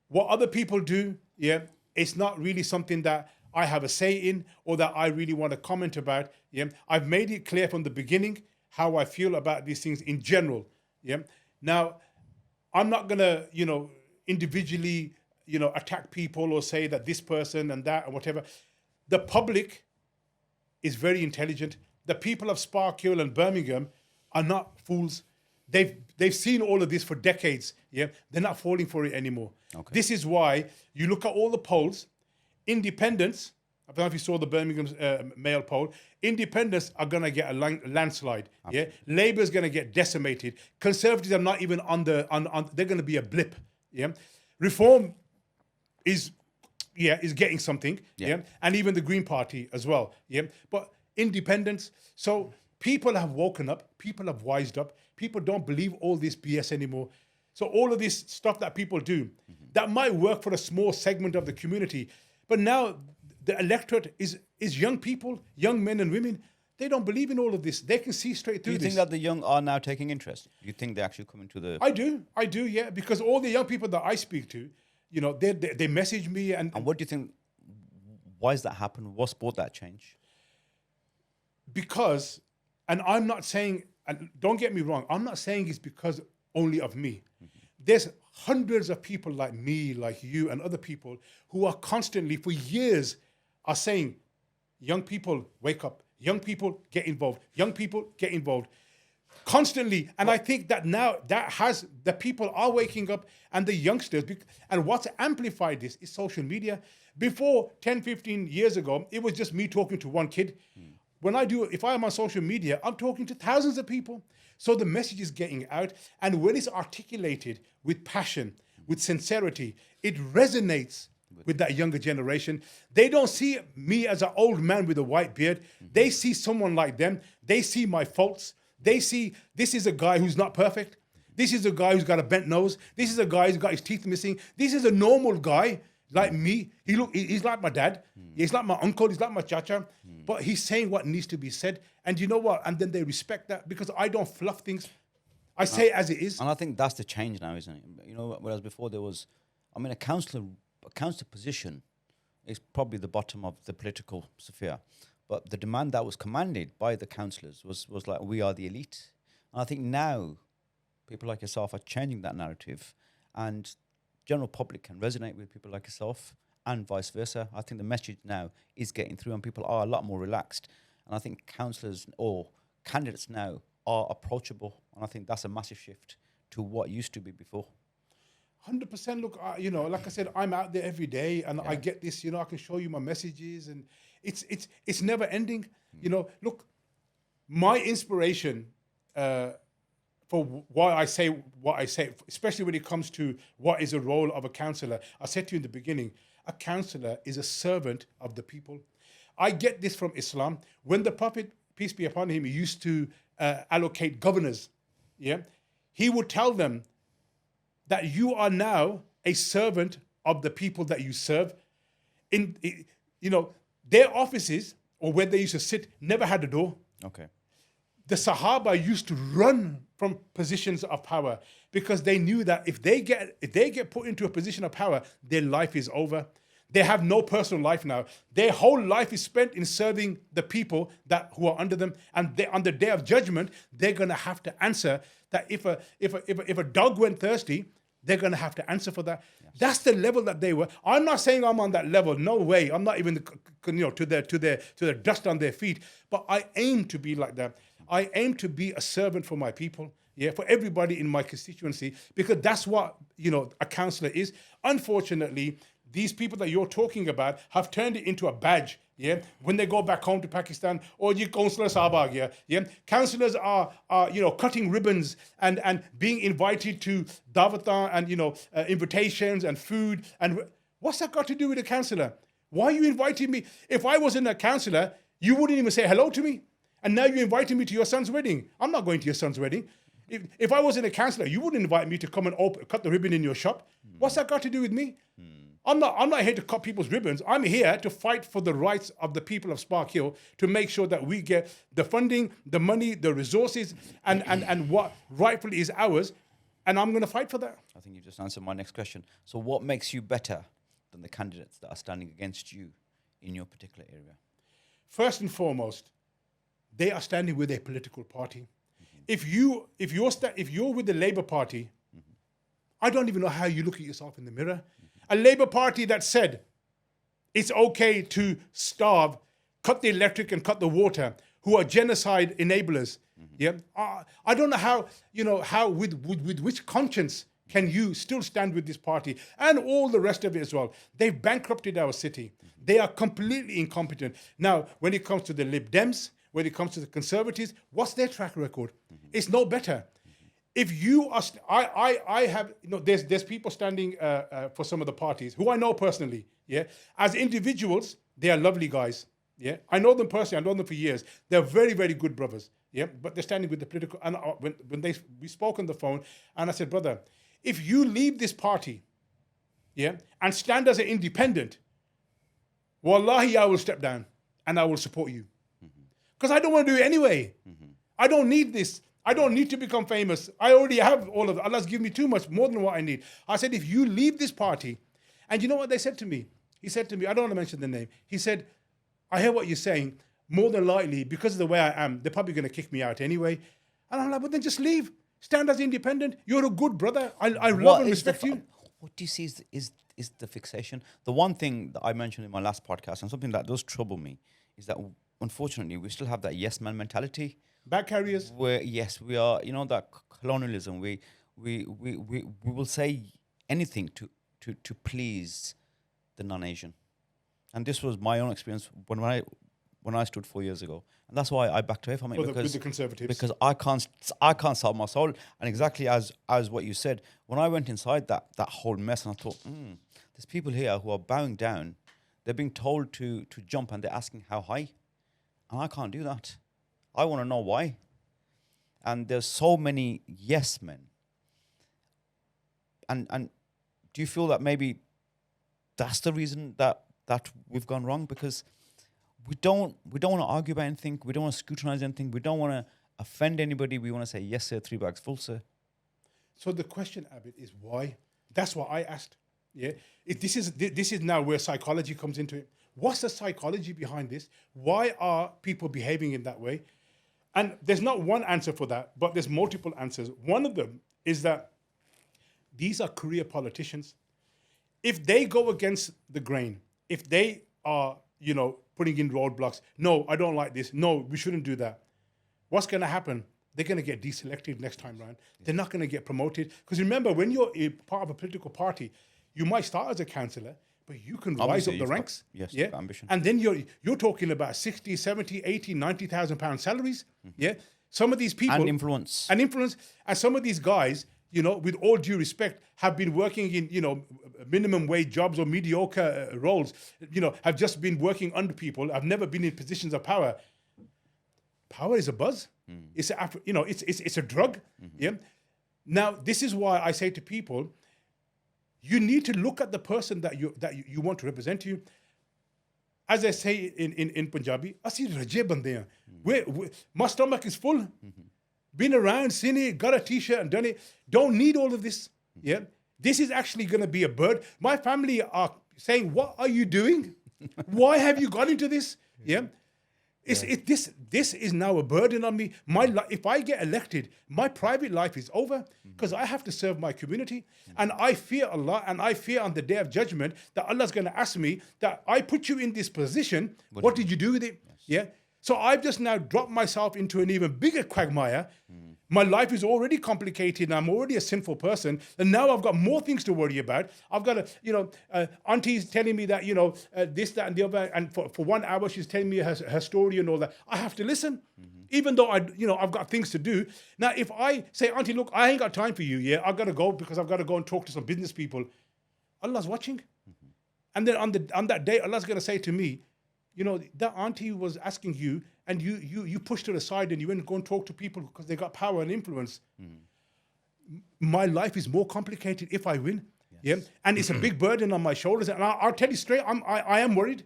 What other people do, it's not really something that I have a say in or that I really want to comment about. I've made it clear from the beginning how I feel about these things in general. Now, I'm not going to, individually, attack people or say that this person and that and whatever. The public is very intelligent. The people of Sparkhill and Birmingham are not fools. They've seen all of this for decades. They're not falling for it anymore. Okay. This is why you look at all the polls. Independents, I don't know if you saw the Birmingham Mail poll. Independents are going to get a landslide. Absolutely. Labour's going to get decimated. Conservatives are not even on they're going to be a blip. Reform is getting something. And even the Green Party as well. But independents. So people have woken up. People have wised up. People don't believe all this BS anymore. So all of this stuff that people do, that might work for a small segment of the community. But now the electorate is young people, young men and women. They don't believe in all of this. They can see straight through this. Do you think that the young are now taking interest? Do you think they're actually coming to the... I do, yeah. Because all the young people that I speak to, they message me. And what do you think, why has that happened? What's brought that change? Because, and I'm not saying, and don't get me wrong, I'm not saying it's because only of me. There's hundreds of people like me, like you, and other people who are constantly, for years, are saying, young people, wake up. Young people, get involved. Young people, get involved. Constantly. And I think that now the people are waking up and the youngsters, and what's amplified this is social media. Before 10, 15 years ago, it was just me talking to one kid. If I'm on social media, I'm talking to thousands of people. So the message is getting out. And when it's articulated with passion, with sincerity, it resonates with that younger generation. They don't see me as an old man with a white beard. They see someone like them. They see my faults. They see this is a guy who's not perfect. This is a guy who's got a bent nose. This is a guy who's got his teeth missing. This is a normal guy like me. He's like my dad. He's like my uncle. He's like my chacha. But he's saying what needs to be said. And you know what? And then they respect that because I don't fluff things. I say it as it is. And I think that's the change now, isn't it? Whereas before there was, a councillor position is probably the bottom of the political sphere. But the demand that was commanded by the councillors was like, we are the elite. And I think now people like yourself are changing that narrative and general public can resonate with people like yourself and vice versa. I think the message now is getting through and people are a lot more relaxed. And I think councillors or candidates now are approachable. And I think that's a massive shift to what used to be before. 100%. Look, like I said, I'm out there every day and I get this, I can show you my messages and it's never ending. Look, my inspiration for why I say what I say, especially when it comes to what is the role of a councillor. I said to you in the beginning, a councillor is a servant of the people. I get this from Islam. When the Prophet, peace be upon him, he used to allocate governors, he would tell them that you are now a servant of the people that you serve. Their offices or where they used to sit never had a door. Okay. The Sahaba used to run from positions of power because they knew that if they get put into a position of power, their life is over. They have no personal life now. Their whole life is spent in serving the people who are under them. And on the day of judgment, they're going to have to answer that if a dog went thirsty, they're going to have to answer for that. Yes. That's the level that they were. I'm not saying I'm on that level. No way. I'm not even to their dust on their feet. But I aim to be like that. I aim to be a servant for my people. Yeah, for everybody in my constituency, because that's what a councillor is. Unfortunately, these people that you're talking about have turned it into a badge. Yeah, when they go back home to Pakistan, or you councillor Sabag, yeah. Councillors are cutting ribbons and being invited to Davatan and invitations and food. And what's that got to do with a councillor? Why are you inviting me? If I wasn't a councillor, you wouldn't even say hello to me. And now you're inviting me to your son's wedding. I'm not going to your son's wedding. If I wasn't a councillor, you wouldn't invite me to come and cut the ribbon in your shop. What's that got to do with me? I'm not here to cut people's ribbons. I'm here to fight for the rights of the people of Sparkhill, to make sure that we get the funding, the money, the resources, and what rightfully is ours. And I'm going to fight for that. I think you just answered my next question. So what makes you better than the candidates that are standing against you in your particular area? First and foremost, they are standing with a political party. If you're with the Labour Party, I don't even know how you look at yourself in the mirror. A Labour Party that said it's okay to starve, cut the electric and cut the water, who are genocide enablers. Yeah, I don't know how with which conscience can you still stand with this party and all the rest of it as well. They've bankrupted our city. They are completely incompetent. Now, when it comes to the Lib Dems, when it comes to the Conservatives, what's their track record? It's no better. If you are, I have, there's people standing for some of the parties who I know personally. Yeah, as individuals, they are lovely guys. Yeah, I know them personally. I know them for years. They're very, very good brothers. Yeah, but they're standing with the political. And we spoke on the phone, and I said, brother, if you leave this party, yeah, and stand as an independent, wallahi, I will step down and I will support you. Because I don't want to do it anyway. I don't need this. I don't need to become famous. I already have all of that. Allah's given me too much, more than what I need. I said, if you leave this party, and you know what they said to me? He said to me, I don't want to mention the name. He said, I hear what you're saying. More than likely, because of the way I am, they're probably going to kick me out anyway. And I'm like, but then just leave. Stand as independent. You're a good brother. I love and respect you. What do you see is the fixation? The one thing that I mentioned in my last podcast, and something that does trouble me, is that unfortunately we still have that yes man mentality. Bag carriers. Where yes, we are. That colonialism. We will say anything to please the non-Asian, and this was my own experience when I stood 4 years ago, and that's why I backed away from it, with the Conservatives, because I can't sell my soul. And exactly as what you said, when I went inside that whole mess, and I thought, there's people here who are bowing down. They're being told to jump, and they're asking how high, and I can't do that. I want to know why. And there's so many yes men. And do you feel that maybe that's the reason that we've gone wrong? Because we don't want to argue about anything. We don't want to scrutinize anything. We don't want to offend anybody. We want to say, yes, sir, 3 bags full, sir. So the question, Abid, is why? That's what I asked. Yeah, this is now where psychology comes into it. What's the psychology behind this? Why are people behaving in that way? And there's not one answer for that, but there's multiple answers. One of them is that these are career politicians. If they go against the grain, if they are, putting in roadblocks, no, I don't like this, no, we shouldn't do that, what's going to happen? They're going to get deselected next time round. They're not going to get promoted. Because remember, when you're a part of a political party, you might start as a councillor, but you can rise up the ranks. Yes, ambition. And then you're talking about 60, 70, 80, 90,000 pound salaries. Yeah. Some of these people. And influence. And some of these guys, with all due respect, have been working in, minimum wage jobs or mediocre roles, have just been working under people, have never been in positions of power. Power is a buzz. It's a drug. Yeah. Now, this is why I say to people, you need to look at the person that you want to represent you. as I say in Punjabi, assi raje bande hain. My stomach is full. Been around, seen it, got a t-shirt and done it. Don't need all of this. Yeah. This is actually going to be a burden. My family are saying, what are you doing? Why have you got into this? Yeah. This is now a burden on me. If I get elected, my private life is over because I have to serve my community. And I fear Allah, and I fear on the day of judgment that Allah's going to ask me that I put you in this position. What did you do with it? Yes. Yeah. So I've just now dropped myself into an even bigger quagmire. My life is already complicated and I'm already a sinful person. And now I've got more things to worry about. I've got auntie's telling me that, this, that, and the other. And for 1 hour, she's telling me her story and all that. I have to listen, even though I've got things to do. Now, if I say, auntie, look, I ain't got time for you. Yeah, I've got to go because I've got to go and talk to some business people. Allah's watching. And then on that day, Allah's going to say to me, that auntie was asking you, and you pushed her aside, and you went and go and talk to people because they got power and influence. My life is more complicated if I win. Yes. Yeah, and it's a big burden on my shoulders. And I'll tell you straight, I am worried.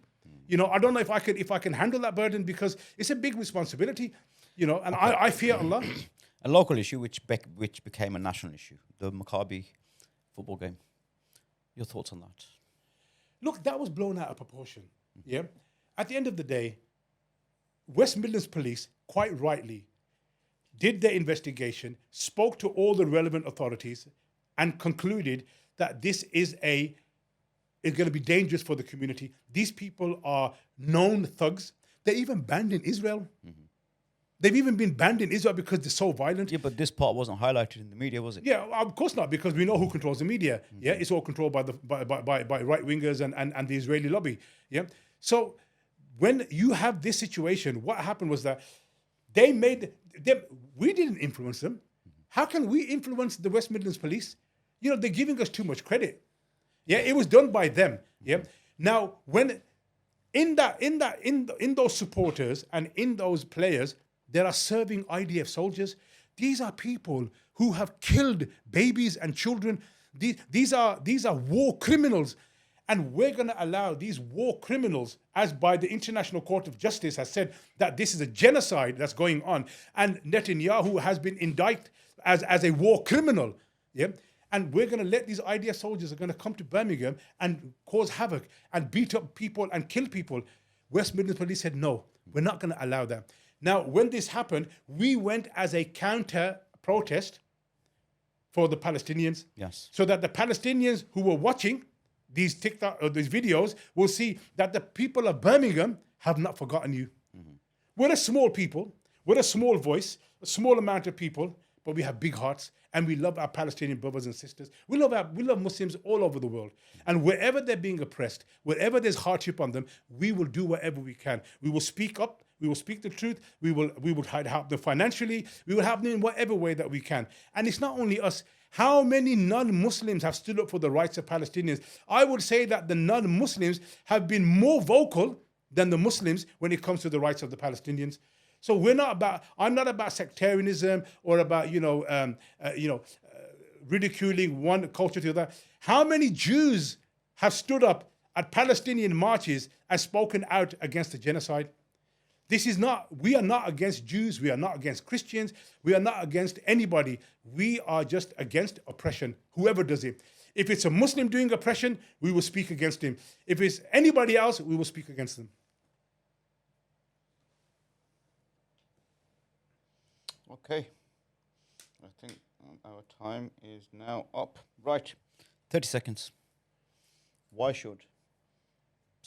I don't know if I can handle that burden because it's a big responsibility. And I fear Allah. A local issue which became a national issue, the Maccabi football game. Your thoughts on that? Look, that was blown out of proportion. Yeah. At the end of the day, West Midlands Police, quite rightly, did their investigation, spoke to all the relevant authorities, and concluded that this is going to be dangerous for the community. These people are known thugs. They're even banned in Israel. They've even been banned in Israel because they're so violent. Yeah, but this part wasn't highlighted in the media, was it? Yeah, of course not, because we know who controls the media. Yeah, it's all controlled by right wingers and the Israeli lobby. Yeah, so when you have this situation, what happened was that we didn't influence them. How can we influence the West Midlands Police? They're giving us too much credit. Yeah, it was done by them. Yeah. Now, when in those supporters and in those players, there are serving IDF soldiers. These are people who have killed babies and children. These are war criminals. And we're going to allow these war criminals, as by the International Court of Justice has said, that this is a genocide that's going on. And Netanyahu has been indicted as a war criminal. Yeah? And we're going to let these IDF soldiers are going to come to Birmingham and cause havoc and beat up people and kill people. West Midlands Police said, no, we're not going to allow that. Now, when this happened, we went as a counter protest for the Palestinians. Yes. So that the Palestinians who were watching these TikTok or these videos will see that the people of Birmingham have not forgotten you. We're a small people, we're a small voice, a small amount of people, but we have big hearts and we love our Palestinian brothers and sisters. We love Muslims all over the world. And wherever they're being oppressed, wherever there's hardship on them, we will do whatever we can. We will speak up. We will speak the truth. We will try to help them financially. We will help them in whatever way that we can. And it's not only us. How many non-Muslims have stood up for the rights of Palestinians? I would say that the non-Muslims have been more vocal than the Muslims when it comes to the rights of the Palestinians. So I'm not about sectarianism or about, ridiculing one culture to the other. How many Jews have stood up at Palestinian marches and spoken out against the genocide? We are not against Jews. We are not against Christians. We are not against anybody. We are just against oppression, whoever does it. If it's a Muslim doing oppression, we will speak against him. If it's anybody else, we will speak against them. Okay. I think our time is now up. Right. 30 seconds. Why should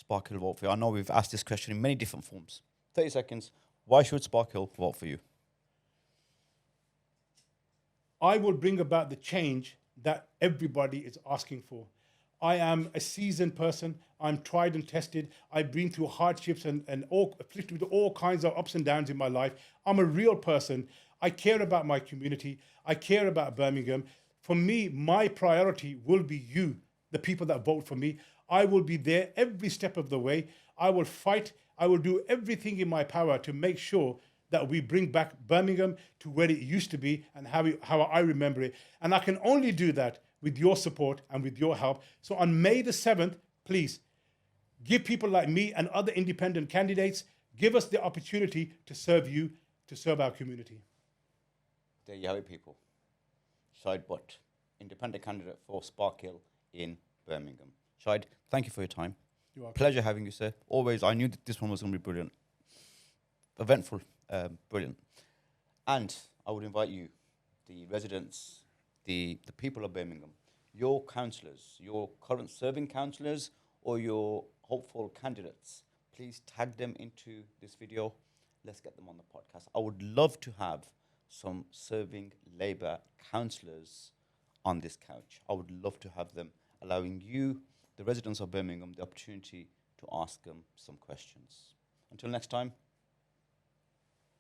Sparkhill vote for you? I know we've asked this question in many different forms. 30 seconds. Why should Sparkhill vote for you? I will bring about the change that everybody is asking for. I am a seasoned person. I'm tried and tested. I've been through hardships and afflicted with all kinds of ups and downs in my life. I'm a real person. I care about my community. I care about Birmingham. For me, my priority will be you, the people that vote for me. I will be there every step of the way. I will fight. I will do everything in my power to make sure that we bring back Birmingham to where it used to be and how I remember it. And I can only do that with your support and with your help. So on May the 7th, please Give people like me and other independent candidates, give us the opportunity to serve you, to serve our community. There you have it, people. Shahid Butt, independent candidate for Sparkhill in Birmingham. Shahid, thank you for your time. You're welcome. Pleasure having you, sir. Always, I knew that this one was going to be brilliant. Eventful, brilliant. And I would invite you, the residents, the people of Birmingham, your councillors, your current serving councillors or your hopeful candidates, please tag them into this video. Let's get them on the podcast. I would love to have some serving Labour councillors on this couch. I would love to have them, allowing you, the residents of Birmingham, the opportunity to ask them some questions. Until next time,